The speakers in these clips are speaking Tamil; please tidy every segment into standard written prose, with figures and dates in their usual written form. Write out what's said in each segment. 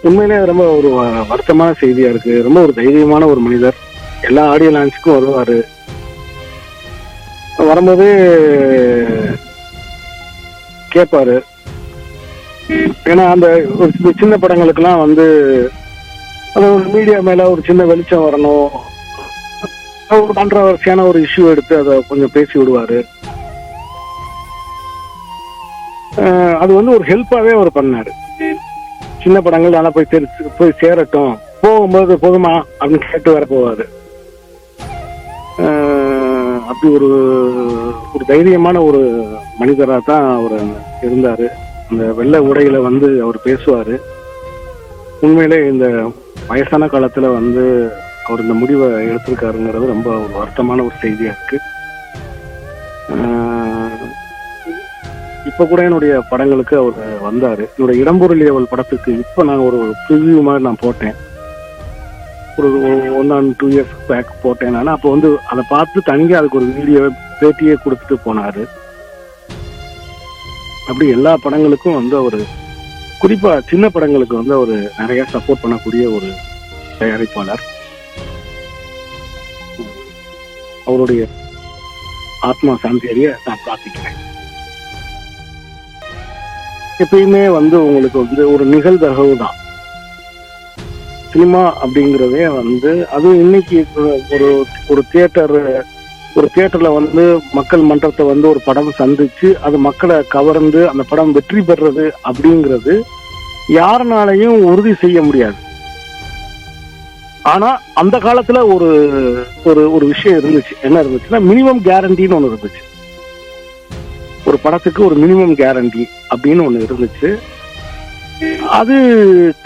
உண்மையிலே ரொம்ப ஒரு வருத்தமான செய்தியா இருக்கு. ரொம்ப ஒரு தைரியமான ஒரு மனிதர். எல்லா ஆடியோ லான்ச்சுக்கும் வருவாரு. வரும்போது கேட்பாரு. ஏன்னா அந்த ஒரு சின்ன படங்களுக்கெல்லாம் வந்து அது ஒரு மீடியா மேல ஒரு சின்ன வெளிச்சம் வரணும், ஒரு கான்ட்ரவர்சியான ஒரு இஷ்யூ எடுத்து அதை கொஞ்சம் பேசி விடுவாரு. அது வந்து ஒரு ஹெல்ப்பாவே அவர் பண்ணாரு. சின்ன படங்கள் நல்லா போய் சேரட்டும், போகும்போது போதுமா அப்படின்னு கேட்டு வர போவாரு. அப்படி ஒரு ஒரு தைரியமான ஒரு மனிதரா தான் அவர் இருந்தாரு. அந்த வெள்ளை உடையில வந்து அவர் பேசுவாரு. உண்மையிலே இந்த வயசான காலத்துல வந்து அவர் இந்த முடிவை எடுத்திருக்காருங்கிறது ரொம்ப ஒரு வருத்தமான ஒரு செய்தியா இருக்கு. இப்ப கூட என்னுடைய படங்களுக்கு அவர் வந்தாரு. என்னுடைய இடம்பொருள் ஏவல் படத்துக்கு இப்ப நான் ஒரு ப்ரிவியூ மாதிரி நான் போட்டேன். ஒரு 1 or 2 years பேக் போட்டேன் நான். அப்போ வந்து அதை பார்த்து தனியாக அதுக்கு ஒரு வீடியோ பேட்டியே கொடுத்துட்டு போனாரு. அப்படி எல்லா படங்களுக்கும் வந்து அவர், குறிப்பா சின்ன படங்களுக்கு வந்து அவர் நிறைய சப்போர்ட் பண்ணக்கூடிய ஒரு தயாரிப்பாளர். அவருடைய ஆத்மா சாந்தி அடைய நான் பிரார்த்திக்கிறேன். எப்பயுமே வந்து உங்களுக்கு வந்து ஒரு நிகழ்தகவு தான் சினிமா அப்படிங்கிறதே வந்து. அதுவும் இன்னைக்கு ஒரு தியேட்டர்ல வந்து மக்கள் மன்றத்தை வந்து ஒரு படம் சந்திச்சு அது மக்களை கவர்ந்து அந்த படம் வெற்றி பெறுறது அப்படிங்கிறது யாருனாலையும் உறுதி செய்ய முடியாது. ஆனா அந்த காலத்துல ஒரு ஒரு விஷயம் இருந்துச்சு. என்ன இருந்துச்சுன்னா, மினிமம் கேரண்டின்னு ஒண்ணு இருந்துச்சு. ஒரு படத்துக்கு ஒரு மினிமம் கேரண்டி அப்படின்னு ஒண்ணு இருந்துச்சு. அது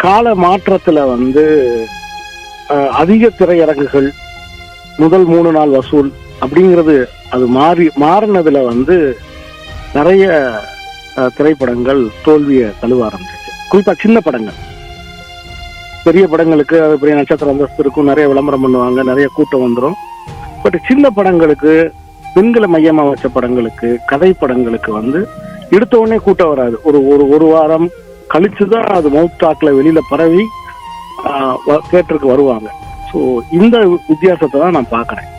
கால மாற்றத்துல வந்து அதிக திரையரங்குகள், முதல் 3 நாள் வசூல் அப்படிங்கிறது அது மாறினதுல வந்து நிறைய திரைப்படங்கள் தோல்வியை தழுவ ஆரம்பிச்சிச்சு. குறிப்பா சின்ன படங்கள். பெரிய படங்களுக்கு அது பெரிய நட்சத்திர அந்தஸ்து இருக்கும், நிறைய விளம்பரம் பண்ணுவாங்க, நிறைய கூட்டம் வந்துடும். பட் சின்ன படங்களுக்கு, பெண்களை மையமா வச்ச படங்களுக்கு, கதை படங்களுக்கு வந்து எடுத்த உடனே கூட்டம் வராது. ஒரு வாரம் கழிச்சுதான் அது மவுத் டாக்ல வெளியில பரவி தியேட்டருக்கு வருவாங்க. ஸோ இந்த வித்தியாசத்தை தான் நான் பார்க்கறேன்.